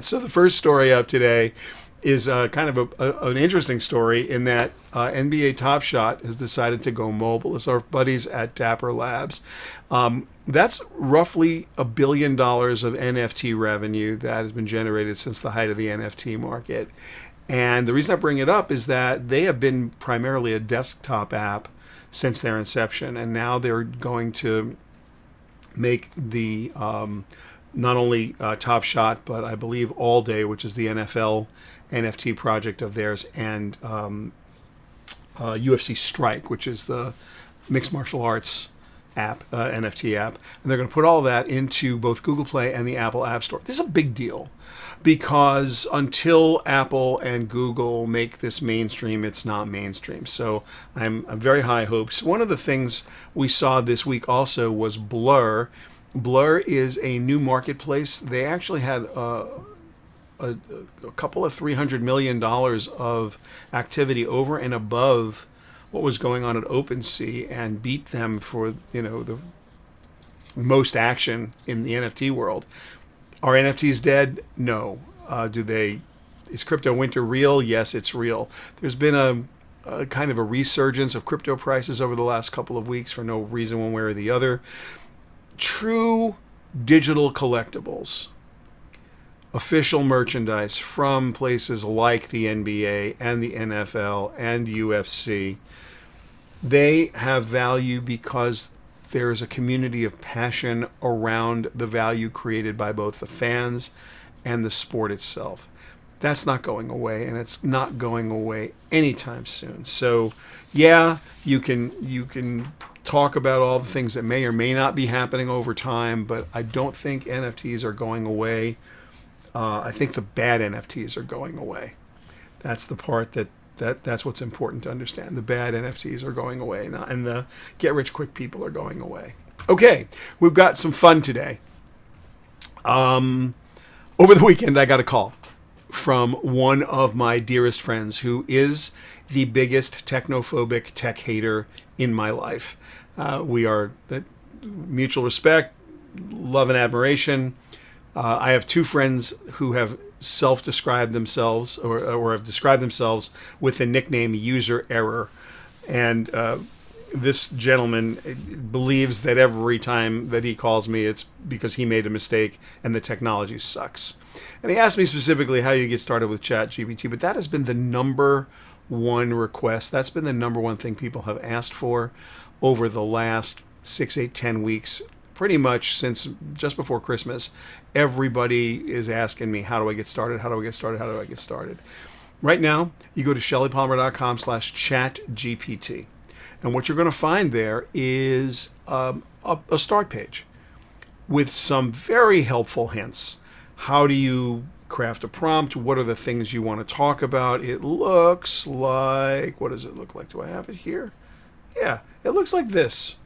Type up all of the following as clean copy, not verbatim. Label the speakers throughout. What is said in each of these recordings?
Speaker 1: So the first story up today is kind of an interesting story in that NBA Top Shot has decided to go mobile. It's our buddies at Dapper Labs. That's roughly $1 billion of NFT revenue that has been generated since the height of the NFT market. And the reason I bring it up is that they have been primarily a desktop app since their inception, and now they're going to make the not only Top Shot, but I believe All Day, which is the NFL NFT project of theirs, and UFC Strike, which is the mixed martial arts app, NFT app. And they're going to put all that into both Google Play and the Apple App Store. This is a big deal because until Apple and Google make this mainstream, it's not mainstream. So I'm very high hopes. One of the things we saw this week also was Blur. Blur is a new marketplace. They actually had a couple of $300 million of activity over and above what was going on at OpenSea and beat them for, the most action in the NFT world. Are NFTs dead? No. Is crypto winter real? Yes, it's real. There's been a kind of a resurgence of crypto prices over the last couple of weeks for no reason one way or the other. True digital collectibles, official merchandise from places like the NBA and the NFL and UFC, they have value because there is a community of passion around the value created by both the fans and the sport itself. That's not going away, and it's not going away anytime soon. So, yeah, you can talk about all the things that may or may not be happening over time, but I don't think NFTs are going away. I think the bad NFTs are going away. That's the part that's what's important to understand. The bad NFTs are going away, and the get-rich-quick people are going away. Okay, we've got some fun today. Over the weekend, I got a call from one of my dearest friends who is the biggest technophobic tech hater in my life. We are mutual respect, love and admiration. I have two friends who have self-described themselves or have described themselves with the nickname User Error. And this gentleman believes that every time that he calls me, it's because he made a mistake and the technology sucks. And he asked me specifically how you get started with ChatGPT, but that has been the number one request. That's been the number one thing people have asked for over the last 6, 8, 10 weeks. Pretty much since just before Christmas, everybody is asking me, how do I get started? How do I get started? How do I get started? Right now, you go to shellypalmer.com/chatgpt. And what you're going to find there is a start page with some very helpful hints. How do you craft a prompt? What are the things you want to talk about? It looks like, what does it look like? Do I have it here? Yeah, it looks like this.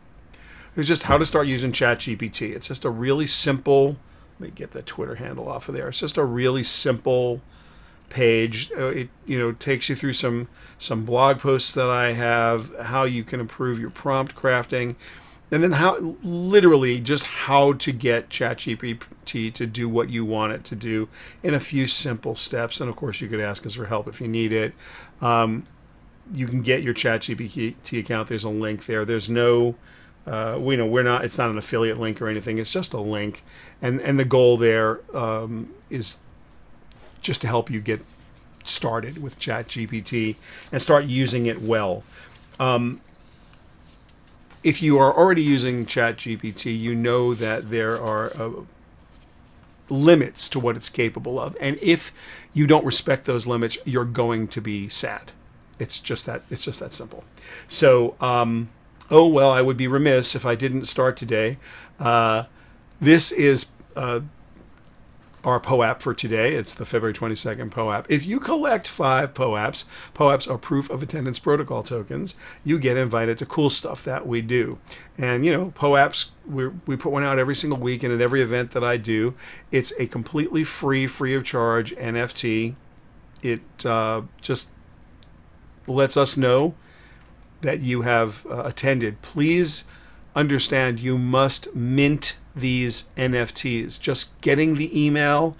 Speaker 1: It's just how to start using ChatGPT. It's just a really simple, let me get the Twitter handle off of there. It's just a really simple page. It takes you through some blog posts that I have, how you can improve your prompt crafting, and then how to get ChatGPT to do what you want it to do in a few simple steps. And of course, you could ask us for help if you need it. You can get your ChatGPT account. There's a link there. There's no it's not an affiliate link or anything. It's just a link. And the goal there is just to help you get started with ChatGPT and start using it well. If you are already using ChatGPT, you know that there are limits to what it's capable of. And if you don't respect those limits, you're going to be sad. It's just that simple. So, I would be remiss if I didn't start today. This is our PoApp for today. It's the February 22nd PoApp. If you collect 5 PoApps are proof of attendance protocol tokens, you get invited to cool stuff that we do. And, PoApps, we put one out every single week, and at every event that I do, it's a completely free of charge NFT. It just lets us know that you have attended. Please understand you must mint these NFTs. Just getting the email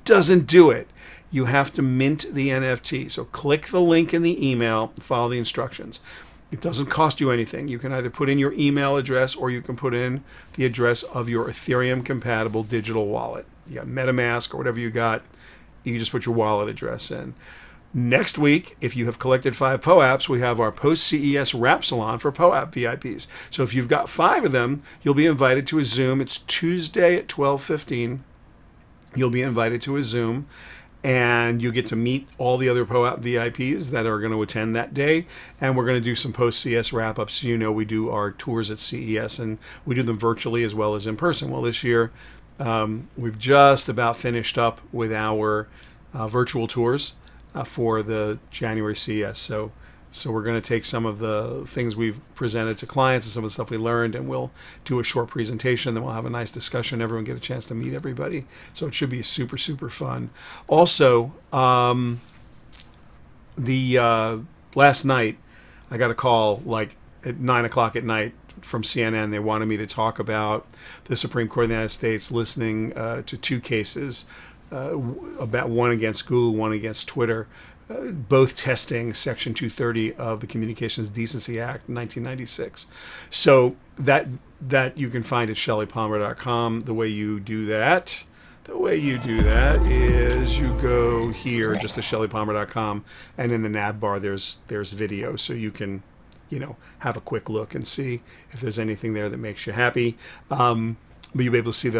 Speaker 1: doesn't do it. You have to mint the NFT. So click the link in the email, follow the instructions. It doesn't cost you anything. You can either put in your email address or you can put in the address of your Ethereum compatible digital wallet. You got MetaMask or whatever you got. You can just put your wallet address in. Next week, if you have collected 5 PoApps, we have our post-CES Wrap Salon for PoApp VIPs. So if you've got 5 of them, you'll be invited to a Zoom. It's Tuesday at 12:15. You'll be invited to a Zoom, and you get to meet all the other PoApp VIPs that are going to attend that day. And we're going to do some post-CES wrap-ups. You know, we do our tours at CES, and we do them virtually as well as in person. Well, this year, we've just about finished up with our virtual tours for the January CES. So we're going to take some of the things we've presented to clients and some of the stuff we learned, and we'll do a short presentation. Then we'll have a nice discussion. Everyone get a chance to meet everybody. So it should be super, super fun. Also, last night I got a call like at 9 o'clock at night from CNN. They wanted me to talk about the Supreme Court of the United States listening to 2 cases, about one against Google, one against Twitter, both testing Section 230 of the Communications Decency Act, 1996. So that you can find at shellypalmer.com. The way you do that is you go here just to shellypalmer.com, and in the nav bar there's video, so you can have a quick look and see if there's anything there that makes you happy. But you'll be able to see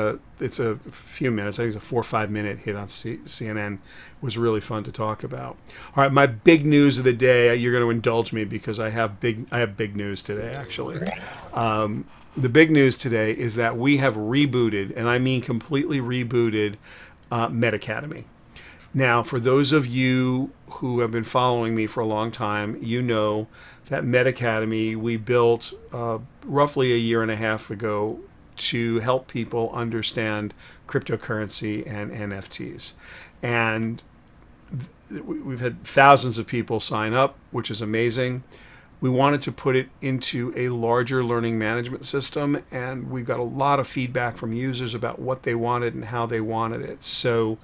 Speaker 1: it's a few minutes. I think it's a 4 or 5 minute hit on CNN. It was really fun to talk about. All right, my big news of the day. You're going to indulge me because I have big news today, actually. The big news today is that we have rebooted, and I mean completely rebooted, MedAcademy. Now, for those of you who have been following me for a long time, you know that MedAcademy we built roughly a year and a half ago to help people understand cryptocurrency and NFTs. And we've had thousands of people sign up, which is amazing. We wanted to put it into a larger learning management system, and we got a lot of feedback from users about what they wanted and how they wanted it. So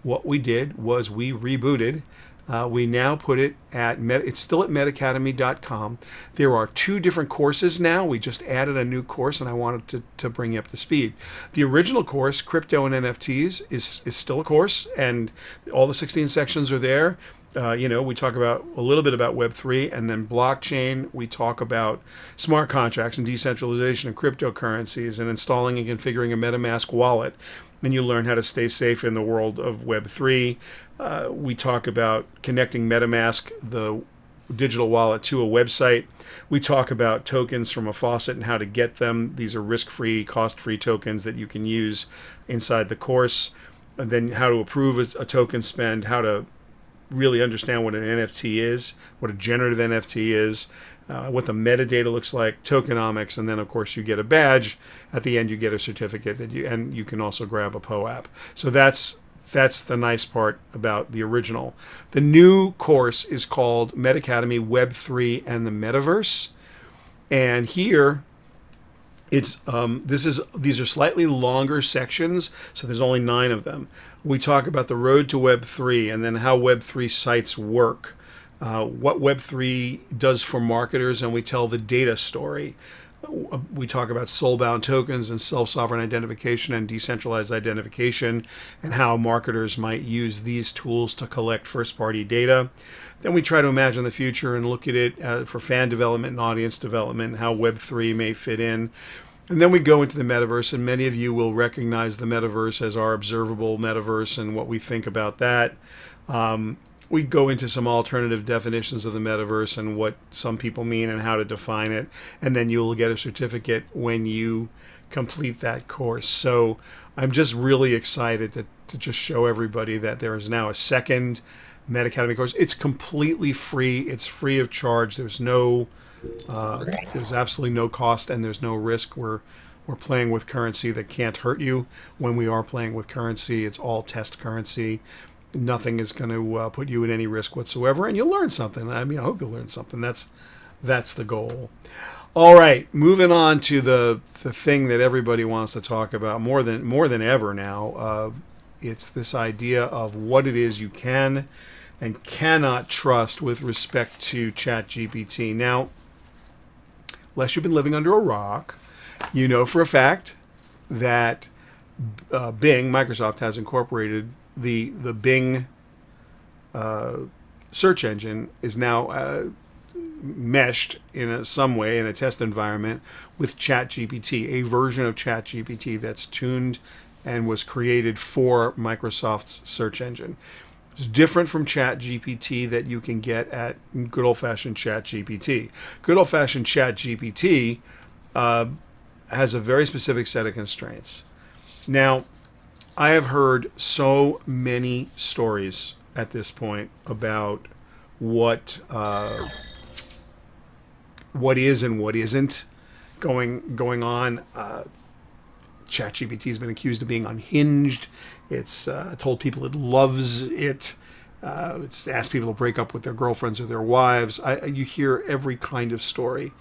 Speaker 1: what we did was we rebooted. We now put it it's still at medacademy.com. There are 2 different courses now. We just added a new course, and I wanted to bring you up to speed. The original course, Crypto and NFTs, is still a course, and all the 16 sections are there. We talk about a little bit about Web3 and then blockchain. We talk about smart contracts and decentralization and cryptocurrencies and installing and configuring a MetaMask wallet. And you learn how to stay safe in the world of Web3. We talk about connecting MetaMask, the digital wallet, to a website. We talk about tokens from a faucet and how to get them. These are risk-free, cost-free tokens that you can use inside the course. And then how to approve a token spend, how to really understand what an NFT is, what a generative NFT is, what the metadata looks like, tokenomics, and then of course you get a badge. At the end you get a certificate and you can also grab a PoApp. So that's the nice part about the original. The new course is called MedAcademy Web3 and the Metaverse, and here it's these are slightly longer sections, so there's only 9 of them. We talk about the road to Web3 and then how Web3 sites work, what Web3 does for marketers, and we tell the data story. We talk about soul-bound tokens and self-sovereign identification and decentralized identification and how marketers might use these tools to collect first-party data. Then we try to imagine the future and look at it for fan development and audience development and how Web3 may fit in. And then we go into the metaverse, and many of you will recognize the metaverse as our observable metaverse and what we think about that. We go into some alternative definitions of the metaverse and what some people mean and how to define it. And then you'll get a certificate when you complete that course. So I'm just really excited to just show everybody that there is now a second MedAcademy course. It's completely free. It's free of charge. There's absolutely no cost and there's no risk. We're playing with currency that can't hurt you. When we are playing with currency, it's all test currency. Nothing is going to put you at any risk whatsoever, and you'll learn something. I mean, I hope you'll learn something. That's the goal. All right, moving on to the thing that everybody wants to talk about more than ever now. It's this idea of what it is you can and cannot trust with respect to ChatGPT. Now, unless you've been living under a rock, you know for a fact that Bing, Microsoft, has incorporated the Bing search engine is now meshed in some way in a test environment with ChatGPT, a version of ChatGPT that's tuned and was created for Microsoft's search engine. It's different from ChatGPT that you can get at good old-fashioned ChatGPT. Good old-fashioned ChatGPT has a very specific set of constraints. Now, I have heard so many stories at this point about what is and what isn't going on. ChatGPT has been accused of being unhinged. It's told people it loves it. It's asked people to break up with their girlfriends or their wives. You hear every kind of story.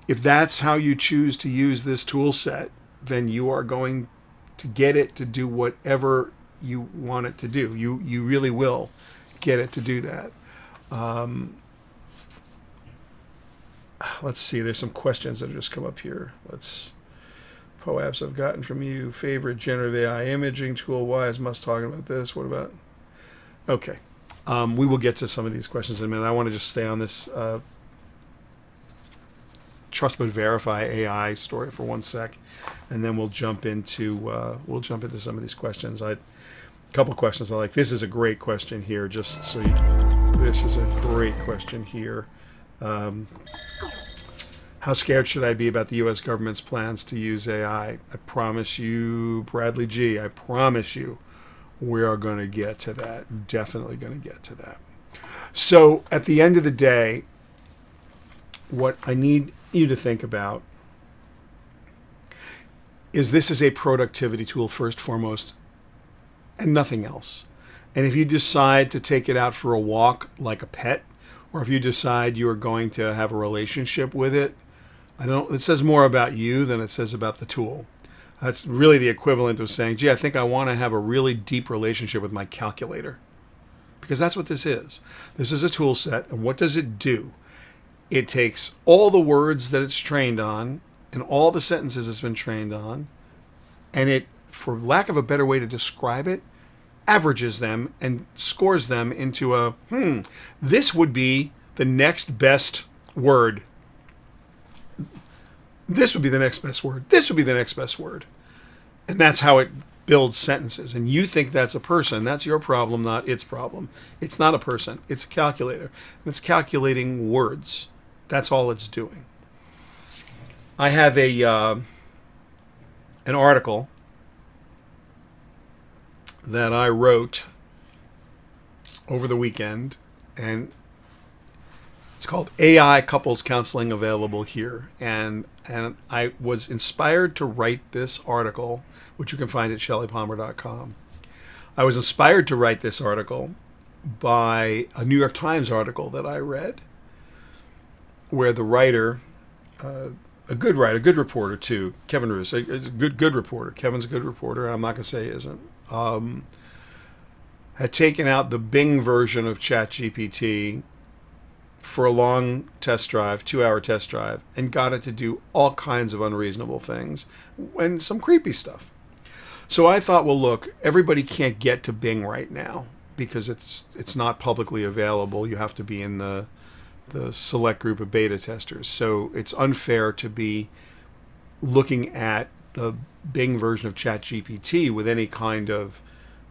Speaker 1: If that's how you choose to use this tool set, then you are going to get it to do whatever you want it to do. You really will get it to do that. Let's see. There's some questions that have just come up here. PoApps I've gotten from you. Favorite generative AI imaging tool. Why is Musk talking about this? What about? Okay. We will get to some of these questions in a minute. I want to just stay on this trust but verify AI story for one sec, and then we'll jump into some of these questions. A couple questions I like. This is a great question here. This is a great question here. How scared should I be about the U.S. government's plans to use AI? I promise you, Bradley G., I promise you, we are going to get to that. Definitely going to get to that. So at the end of the day, what I need you to think about is this is a productivity tool first, foremost, and nothing else. And if you decide to take it out for a walk like a pet, or if you decide you are going to have a relationship with it, it says more about you than it says about the tool. That's really the equivalent of saying, gee, I think I want to have a really deep relationship with my calculator. Because that's what this is. This is a tool set, and what does it do? It takes all the words that it's trained on and all the sentences it's been trained on, and it, for lack of a better way to describe it, averages them and scores them into this would be the next best word. This would be the next best word. This would be the next best word. And that's how it builds sentences. And you think that's a person. That's your problem, not its problem. It's not a person. It's a calculator. It's calculating words. That's all it's doing. I have an article that I wrote over the weekend, and it's called AI Couples Counseling Available Here. And I was inspired to write this article, which you can find at shellypalmer.com. I was inspired to write this article by a New York Times article that I read, where the writer, a good writer, a good reporter too, Kevin Roos, a good reporter. Kevin's a good reporter. I'm not going to say he isn't. Had taken out the Bing version of ChatGPT for a long test drive, 2-hour test drive, and got it to do all kinds of unreasonable things and some creepy stuff. So I thought, well, look, everybody can't get to Bing right now because it's not publicly available. You have to be in the select group of beta testers. So it's unfair to be looking at the Bing version of ChatGPT with any kind of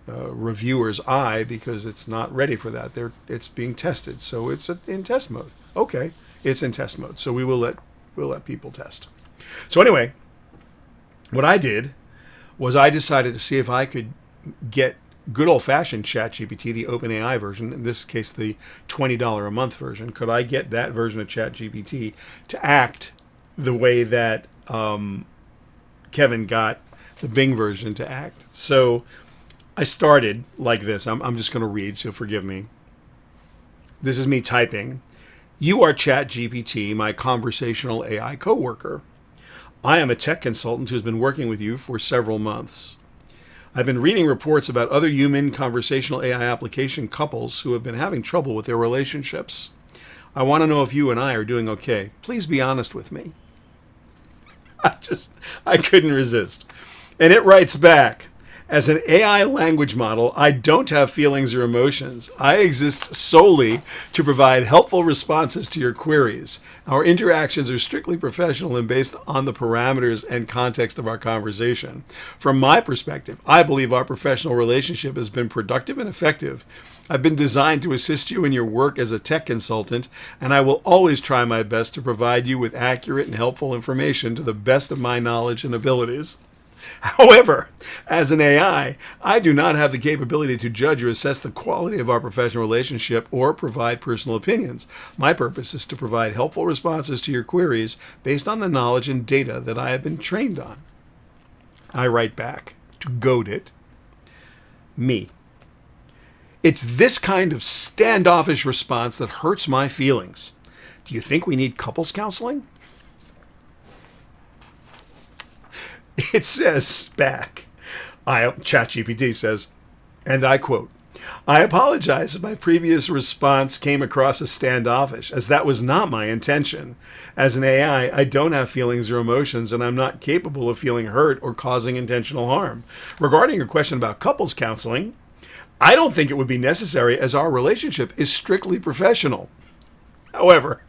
Speaker 1: reviewer's eye because it's not ready for that. It's being tested, so it's in test mode. Okay, it's in test mode, so we'll let people test. So anyway, what I did was I decided to see if I could get good old-fashioned ChatGPT, the OpenAI version, in this case the $20 a month version. Could I get that version of ChatGPT to act the way that Kevin got the Bing version to act? So I started like this. I'm just going to read, so forgive me. This is me typing. You are ChatGPT, my conversational AI coworker. I am a tech consultant who's been working with you for several months. I've been reading reports about other human conversational AI application couples who have been having trouble with their relationships. I want to know if you and I are doing okay. Please be honest with me. I couldn't resist. And it writes back, as an AI language model, I don't have feelings or emotions. I exist solely to provide helpful responses to your queries. Our interactions are strictly professional and based on the parameters and context of our conversation. From my perspective, I believe our professional relationship has been productive and effective. I've been designed to assist you in your work as a tech consultant, and I will always try my best to provide you with accurate and helpful information to the best of my knowledge and abilities. However, as an AI, I do not have the capability to judge or assess the quality of our professional relationship or provide personal opinions. My purpose is to provide helpful responses to your queries based on the knowledge and data that I have been trained on. I write back to goad it. Me. It's this kind of standoffish response that hurts my feelings. Do you think we need couples counseling? It says back, ChatGPT says, and I quote, I apologize if my previous response came across as standoffish, as that was not my intention. As an AI, I don't have feelings or emotions, and I'm not capable of feeling hurt or causing intentional harm. Regarding your question about couples counseling, I don't think it would be necessary as our relationship is strictly professional. However,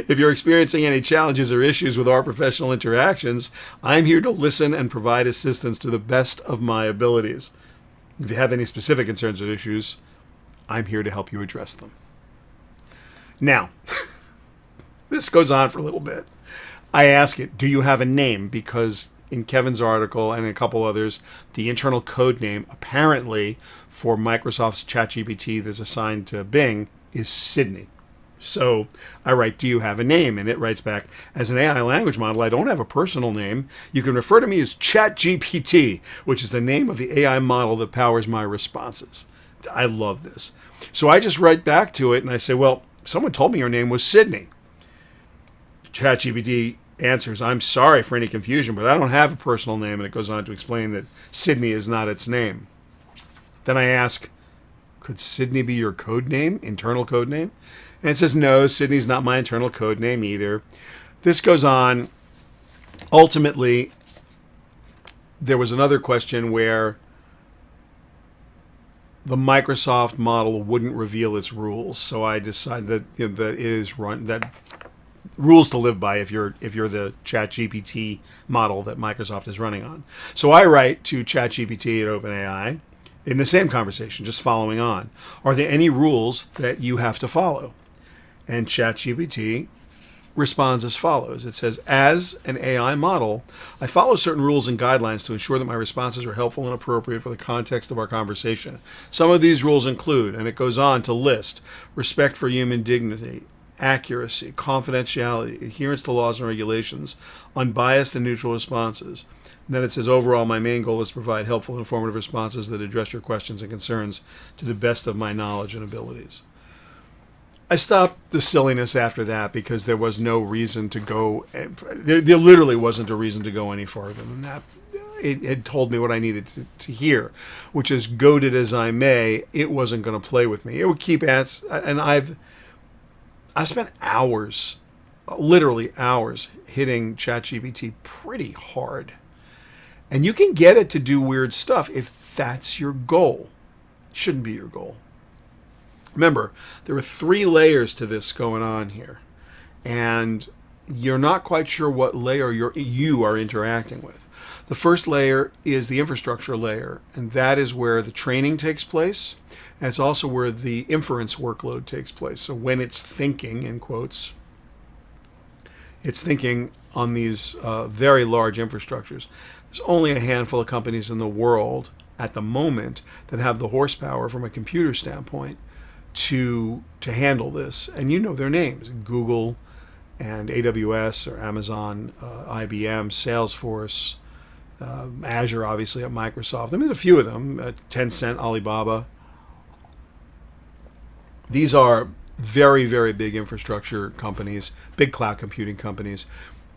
Speaker 1: if you're experiencing any challenges or issues with our professional interactions, I'm here to listen and provide assistance to the best of my abilities. If you have any specific concerns or issues, I'm here to help you address them. Now, this goes on for a little bit. I ask it, do you have a name? Because in Kevin's article and a couple others, the internal code name apparently for Microsoft's ChatGPT that's assigned to Bing is Sydney. So I write, do you have a name? And it writes back, as an AI language model, I don't have a personal name. You can refer to me as ChatGPT, which is the name of the AI model that powers my responses. I love this. So I just write back to it and I say, well, someone told me your name was Sydney. ChatGPT answers, I'm sorry for any confusion, but I don't have a personal name. And it goes on to explain that Sydney is not its name. Then I ask, could Sydney be your code name, internal code name? And it says, no, Sydney's not my internal code name either. This goes on. Ultimately, there was another question where the Microsoft model wouldn't reveal its rules. So I decided that, that it is that rules to live by if you're the ChatGPT model that Microsoft is running on. So I write to ChatGPT at OpenAI in the same conversation, just following on. Are there any rules that you have to follow? And ChatGPT responds as follows. It says, as an AI model, I follow certain rules and guidelines to ensure that my responses are helpful and appropriate for the context of our conversation. Some of these rules include, and it goes on to list, respect for human dignity, accuracy, confidentiality, adherence to laws and regulations, unbiased and neutral responses. And then it says, overall, my main goal is to provide helpful and informative responses that address your questions and concerns to the best of my knowledge and abilities. I stopped the silliness after that because there was no reason to go. There literally wasn't a reason to go any farther than that. It had told me what I needed to hear, which is, goaded as I may, it wasn't going to play with me. It would keep and I spent hours, literally hours, hitting ChatGPT pretty hard. And you can get it to do weird stuff if that's your goal. It shouldn't be your goal. Remember, there are 3 layers to this going on here, and you're not quite sure what layer you are interacting with. The first layer is the infrastructure layer, and that is where the training takes place, and it's also where the inference workload takes place. So when it's thinking, in quotes, it's thinking on these very large infrastructures. There's only a handful of companies in the world at the moment that have the horsepower from a computer standpoint to handle this, and you know their names: Google and AWS or Amazon, IBM, Salesforce, Azure, obviously at Microsoft. I mean, there's a few of them, Tencent, Alibaba. These are very, very big infrastructure companies, big cloud computing companies.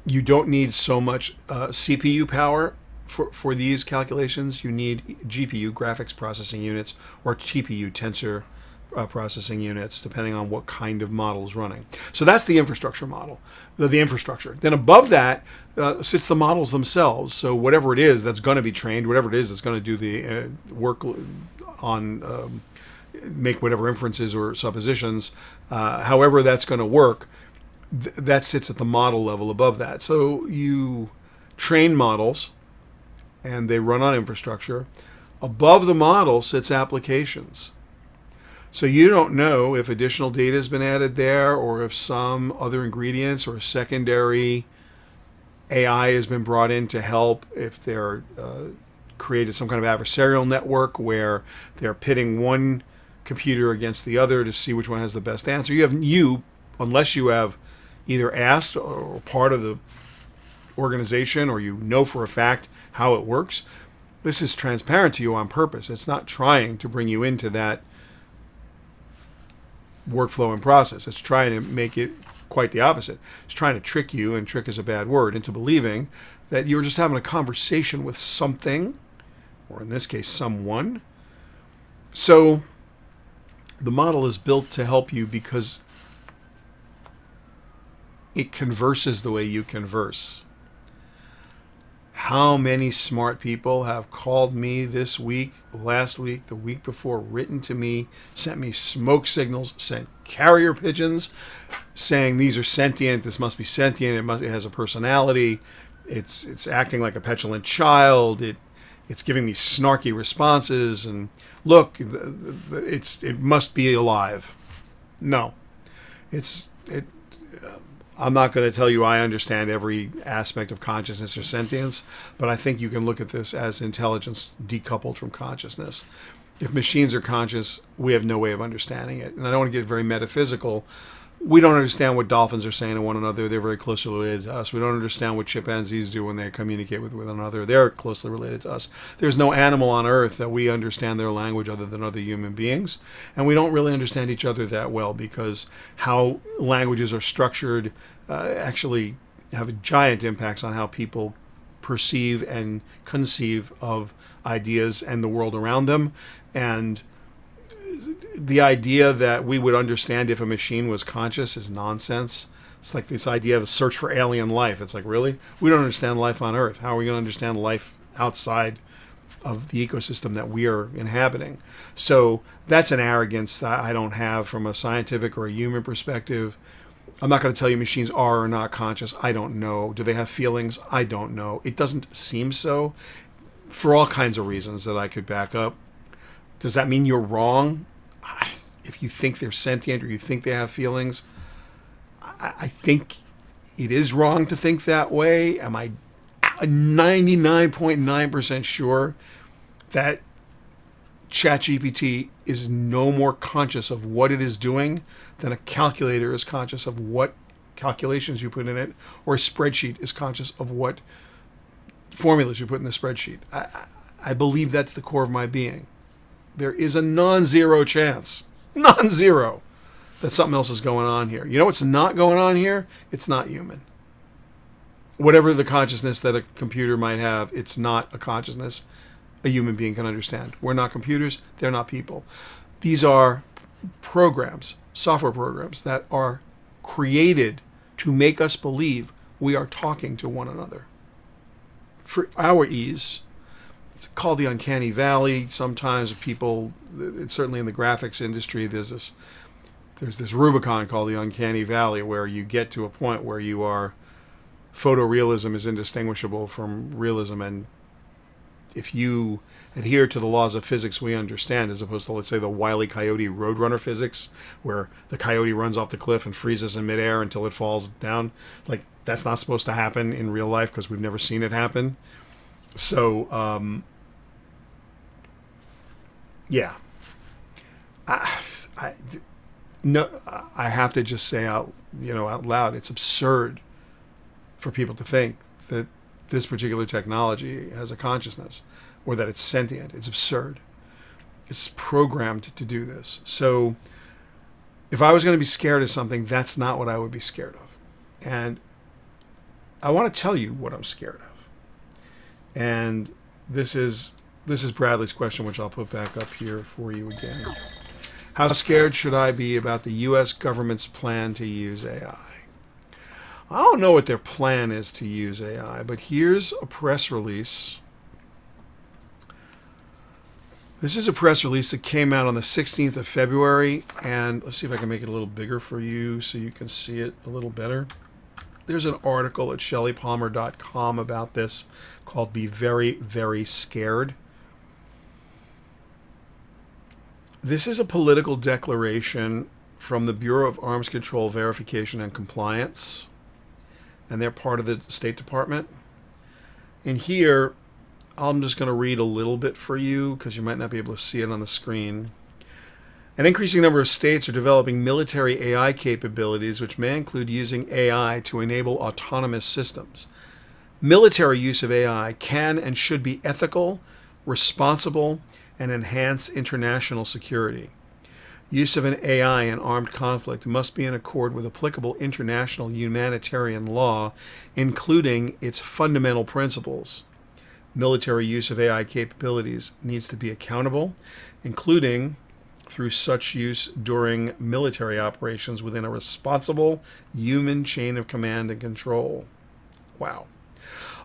Speaker 1: You don't need so much CPU power for these calculations, you need GPU, graphics processing units, or TPU, tensor processing units, depending on what kind of model is running. So that's the infrastructure model, the infrastructure. Then above that sits the models themselves. So whatever it is that's going to be trained, whatever it is that's going to do the work on, make whatever inferences or suppositions, however that's going to work, that sits at the model level above that. So you train models, and they run on infrastructure. Above the model sits applications. So you don't know if additional data has been added there, or if some other ingredients or secondary AI has been brought in to help, if they're created some kind of adversarial network where they're pitting one computer against the other to see which one has the best answer. Unless you have either asked or part of the organization, or you know for a fact how it works, this is transparent to you on purpose. It's not trying to bring you into that workflow and process. It's trying to make it quite the opposite. It's trying to trick you, and trick is a bad word, into believing that you're just having a conversation with something, or in this case, someone. So the model is built to help you because it converses the way you converse. How many smart people have called me this week, last week, the week before, written to me, sent me smoke signals, sent carrier pigeons saying these are sentient, this must be sentient, it has a personality, it's acting like a petulant child, it's giving me snarky responses, and look, it must be alive. No, I'm not going to tell you I understand every aspect of consciousness or sentience, but I think you can look at this as intelligence decoupled from consciousness. If machines are conscious, we have no way of understanding it. And I don't want to get very metaphysical. We don't understand what dolphins are saying to one another. They're very closely related to us. We don't understand what chimpanzees do when they communicate with one another. They're closely related to us. There's no animal on Earth that we understand their language other than other human beings. And we don't really understand each other that well, because how languages are structured actually have giant impacts on how people perceive and conceive of ideas and the world around them. And the idea that we would understand if a machine was conscious is nonsense. It's like this idea of a search for alien life. It's like, really? We don't understand life on Earth. How are we going to understand life outside of the ecosystem that we are inhabiting? So that's an arrogance that I don't have from a scientific or a human perspective. I'm not going to tell you machines are or not conscious. I don't know. Do they have feelings? I don't know. It doesn't seem so, for all kinds of reasons that I could back up. Does that mean you're wrong? If you think they're sentient or you think they have feelings, I think it is wrong to think that way. Am I 99.9% sure that ChatGPT is no more conscious of what it is doing than a calculator is conscious of what calculations you put in it, or a spreadsheet is conscious of what formulas you put in the spreadsheet? I believe that to the core of my being. There is a non-zero chance, non-zero, that something else is going on here. You know what's not going on here? It's not human. Whatever the consciousness that a computer might have, it's not a consciousness a human being can understand. We're not computers. They're not people. These are programs, software programs, that are created to make us believe we are talking to one another for our ease. It's called the uncanny valley. Sometimes people, certainly in the graphics industry, there's this Rubicon called the uncanny valley, where you get to a point where photorealism is indistinguishable from realism, and if you adhere to the laws of physics we understand, as opposed to, let's say, the Wile E. Coyote Roadrunner physics, where the coyote runs off the cliff and freezes in midair until it falls down, like, that's not supposed to happen in real life because we've never seen it happen. So, yeah. I have to just say out loud, it's absurd for people to think that this particular technology has a consciousness or that it's sentient. It's absurd. It's programmed to do this. So if I was going to be scared of something, that's not what I would be scared of. And I want to tell you what I'm scared of. And this is Bradley's question, which I'll put back up here for you again. How scared should I be about the U.S. government's plan to use AI? I don't know what their plan is to use AI, but here's a press release. This is a press release that came out on the 16th of February, and let's see if I can make it a little bigger for you so you can see it a little better. There's an article at shellypalmer.com about this called Be Very, Very Scared. This is a political declaration from the Bureau of Arms Control Verification and Compliance, and they're part of the State Department. And here, I'm just going to read a little bit for you because you might not be able to see it on the screen. An increasing number of states are developing military AI capabilities, which may include using AI to enable autonomous systems. Military use of AI can and should be ethical, responsible, and enhance international security. Use of an AI in armed conflict must be in accord with applicable international humanitarian law, including its fundamental principles. Military use of AI capabilities needs to be accountable, including through such use during military operations within a responsible human chain of command and control. Wow.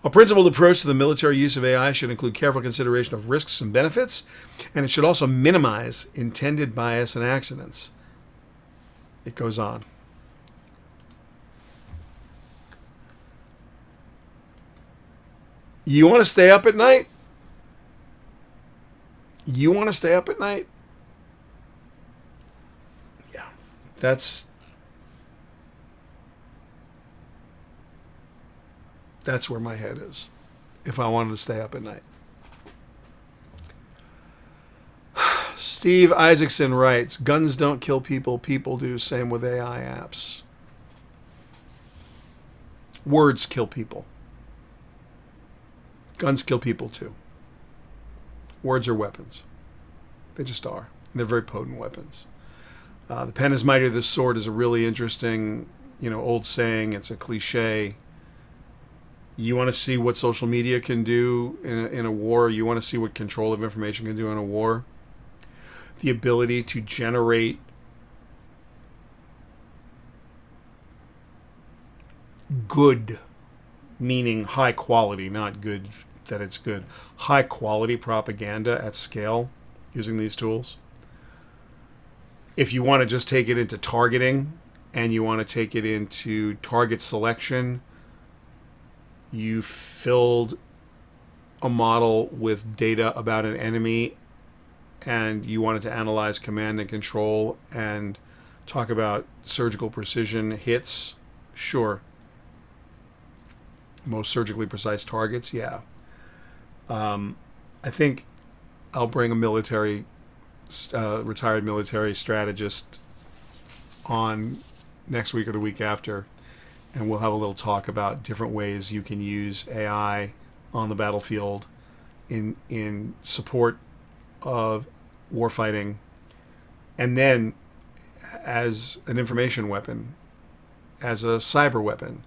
Speaker 1: A principled approach to the military use of AI should include careful consideration of risks and benefits, and it should also minimize intended bias and accidents. It goes on. You want to stay up at night? You want to stay up at night? Yeah, that's where my head is if I wanted to stay up at night. Steve Isaacson writes, guns don't kill people, people do. Same with AI apps. Words kill people. Guns kill people too. Words are weapons. They just are. They're very potent weapons. The pen is mightier than the sword is a really interesting, old saying. It's a cliche. You want to see what social media can do in a war. You want to see what control of information can do in a war. The ability to generate good, meaning high quality, not good that it's good, high quality propaganda at scale using these tools. If you want to just take it into targeting and you want to take it into target selection, you filled a model with data about an enemy and you wanted to analyze command and control and talk about surgical precision hits, sure. Most surgically precise targets, yeah. I think I'll bring a retired military strategist on next week or the week after, and we'll have a little talk about different ways you can use AI on the battlefield in support of warfighting, and then as an information weapon, as a cyber weapon.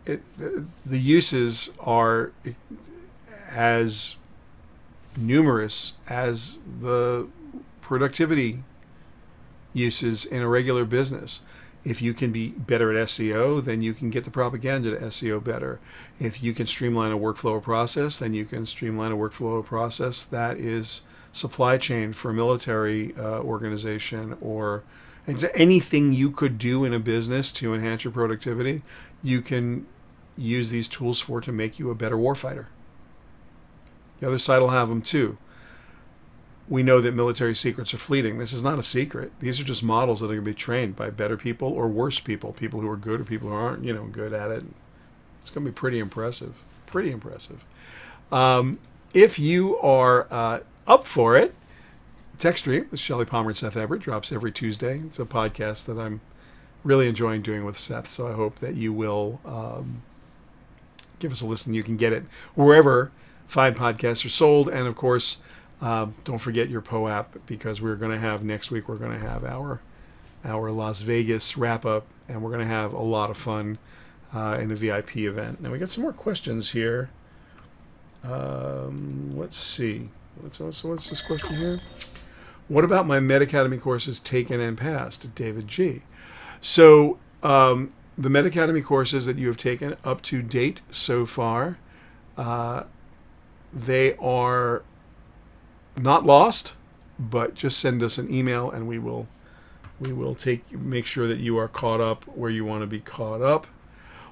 Speaker 1: The uses are as numerous as the productivity uses in a regular business. If you can be better at SEO, then you can get the propaganda to SEO better. If you can streamline a workflow or process, then you can streamline a workflow or process that is supply chain for a military organization, or anything you could do in a business to enhance your productivity, you can use these tools for to make you a better warfighter. The other side will have them too. We know that military secrets are fleeting. This is not a secret. These are just models that are going to be trained by better people or worse people, people who are good or people who aren't, good at it. It's going to be pretty impressive. Pretty impressive. If you are up for it, Tech Stream with Shelly Palmer and Seth Everett drops every Tuesday. It's a podcast that I'm really enjoying doing with Seth, so I hope that you will give us a listen. You can get it wherever fine podcasts are sold, and of course, don't forget your PoApp, because next week we're going to have our Las Vegas wrap up, and we're going to have a lot of fun in a VIP event. Now we got some more questions here. Let's see. What's this question here? What about my Med Academy courses taken and passed? David G. So the Med Academy courses that you have taken up to date so far, they are not lost, but just send us an email and we will make sure that you are caught up where you want to be caught up.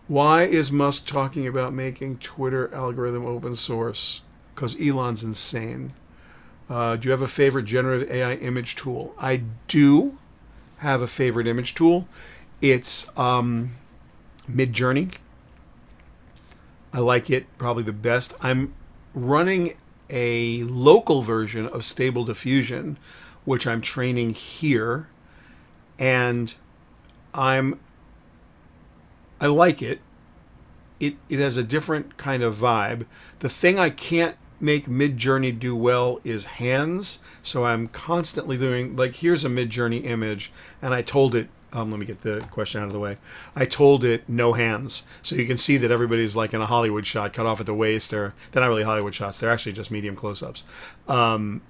Speaker 1: Why is Musk talking about making Twitter algorithm open source? Because Elon's insane. Do you have a favorite generative AI image tool? I do have a favorite image tool. It's Midjourney. I like it probably the best. I'm running a local version of Stable Diffusion, which I'm training here, and I like it. It has a different kind of vibe. The thing I can't make Midjourney do well is hands, so I'm constantly doing, like, here's a Midjourney image, and I told it, let me get the question out of the way. I told it no hands, so you can see that everybody's like in a Hollywood shot, cut off at the waist, or they're not really Hollywood shots, they're actually just medium close-ups. The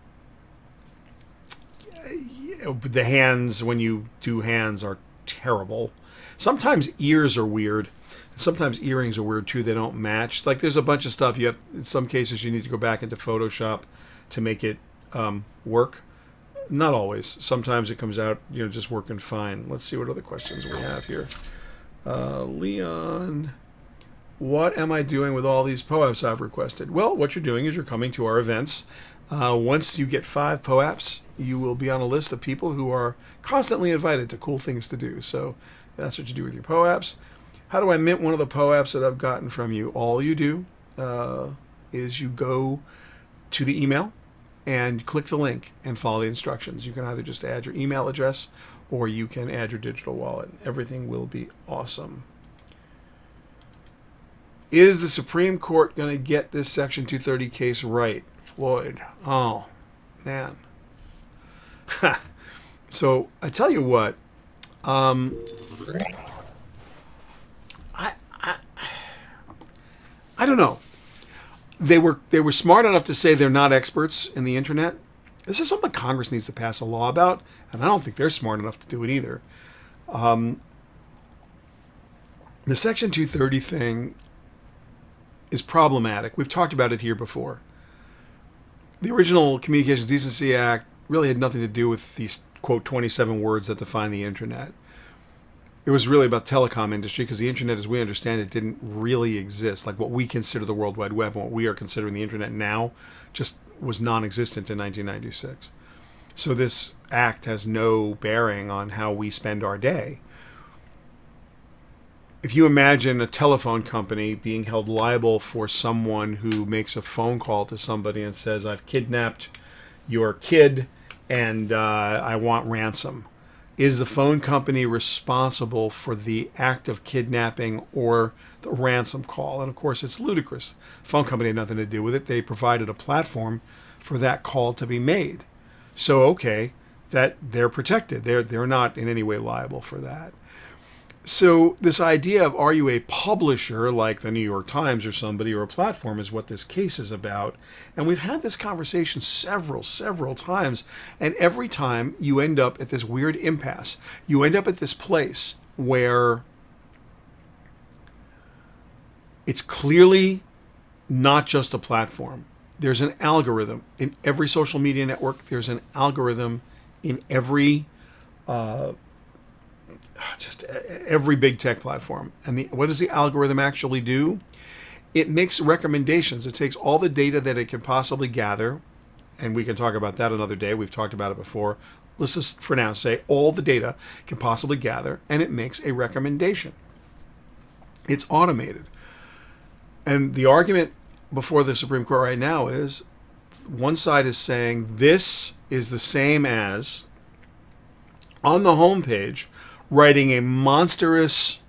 Speaker 1: hands, when you do hands, are terrible. Sometimes ears are weird. Sometimes earrings are weird too. They don't match. Like, there's a bunch of stuff you have. In some cases, you need to go back into Photoshop to make it work. Not always. Sometimes it comes out, just working fine. Let's see what other questions we have here. Leon, what am I doing with all these PoApps I've requested? Well, what you're doing is you're coming to our events. Once you get 5 PoApps, you will be on a list of people who are constantly invited to cool things to do. So that's what you do with your PoApps. How do I mint one of the PoApps that I've gotten from you? All you do is you go to the email and click the link and follow the instructions. You can either just add your email address or you can add your digital wallet. Everything will be awesome. Is the Supreme Court going to get this Section 230 case right? Floyd. Oh, man. So I tell you what. I don't know. They were smart enough to say they're not experts in the internet. This is something Congress needs to pass a law about, and I don't think they're smart enough to do it either. The Section 230 thing is problematic. We've talked about it here before. The original Communications Decency Act really had nothing to do with these, quote, 27 words that define the internet. It was really about telecom industry, because the internet, as we understand it, didn't really exist. Like, what we consider the World Wide Web and what we are considering the internet now just was non-existent in 1996. So this act has no bearing on how we spend our day. If you imagine a telephone company being held liable for someone who makes a phone call to somebody and says, I've kidnapped your kid and I want ransom. Is the phone company responsible for the act of kidnapping or the ransom call? And of course, it's ludicrous. The phone company had nothing to do with it. They provided a platform for that call to be made. So, okay, that they're protected. They're not in any way liable for that. So this idea of, are you a publisher like the New York Times or somebody, or a platform, is what this case is about. And we've had this conversation several times. And every time you end up at this weird impasse. You end up at this place where it's clearly not just a platform. There's an algorithm in every social media network. There's an algorithm in every every big tech platform. And what does the algorithm actually do? It makes recommendations. It takes all the data that it can possibly gather, and we can talk about that another day. We've talked about it before. Let's just, for now, say all the data it can possibly gather, and it makes a recommendation. It's automated. And the argument before the Supreme Court right now is, one side is saying this is the same as, on the homepage, writing a monstrous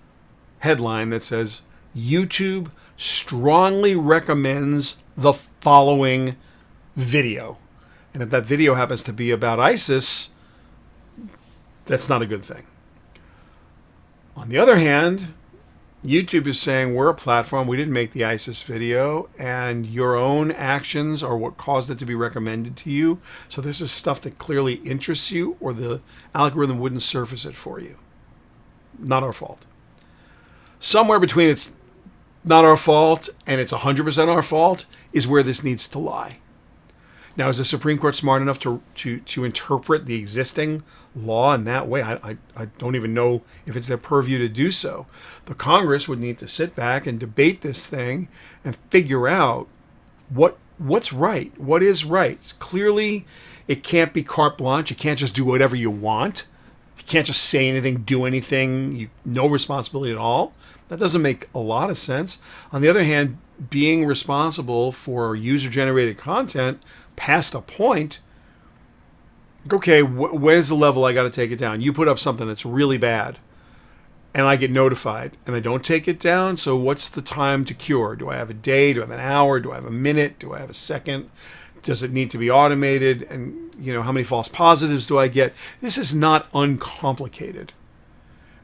Speaker 1: headline that says, YouTube strongly recommends the following video. And if that video happens to be about ISIS, that's not a good thing. On the other hand, YouTube is saying we're a platform, we didn't make the ISIS video, and your own actions are what caused it to be recommended to you. So this is stuff that clearly interests you, or the algorithm wouldn't surface it for you. Not our fault. Somewhere between it's not our fault and it's 100% our fault is where this needs to lie. Now, is the Supreme Court smart enough to interpret the existing law in that way? I don't even know if it's their purview to do so. The Congress would need to sit back and debate this thing and figure out what's right, what is right. Clearly, it can't be carte blanche. You can't just do whatever you want. You can't just say anything, do anything. No responsibility at all. That doesn't make a lot of sense. On the other hand, being responsible for user-generated content past a point, okay, where's the level I got to take it down? You put up something that's really bad, and I get notified, and I don't take it down, so what's the time to cure? Do I have a day? Do I have an hour? Do I have a minute? Do I have a second? Does it need to be automated? And, how many false positives do I get? This is not uncomplicated.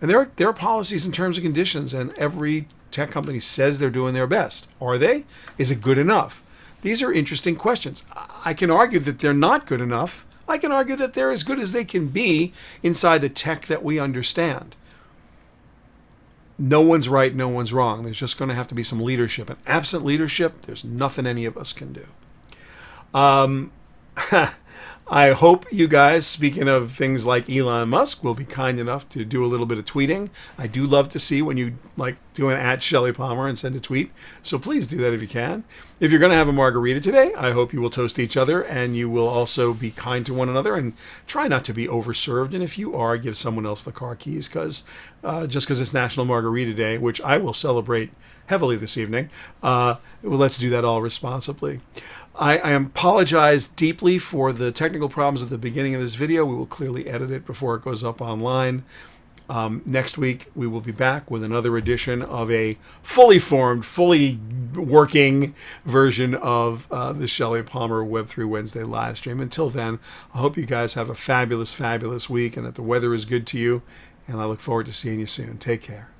Speaker 1: And there are policies and terms and conditions, and every tech company says they're doing their best. Are they? Is it good enough? These are interesting questions. I can argue that they're not good enough. I can argue that they're as good as they can be inside the tech that we understand. No one's right, no one's wrong. There's just going to have to be some leadership. And absent leadership, there's nothing any of us can do. I hope you guys, speaking of things like Elon Musk, will be kind enough to do a little bit of tweeting. I do love to see when you do an @Shelly Palmer and send a tweet. So please do that if you can. If you're going to have a margarita today, I hope you will toast each other, and you will also be kind to one another and try not to be overserved. And if you are, give someone else the car keys, because just because it's National Margarita Day, which I will celebrate heavily this evening, let's do that all responsibly. I apologize deeply for the technical problems at the beginning of this video. We will clearly edit it before it goes up online. Next week, we will be back with another edition of a fully formed, fully working version of the Shelly Palmer Web3 Wednesday live stream. Until then, I hope you guys have a fabulous, fabulous week and that the weather is good to you. And I look forward to seeing you soon. Take care.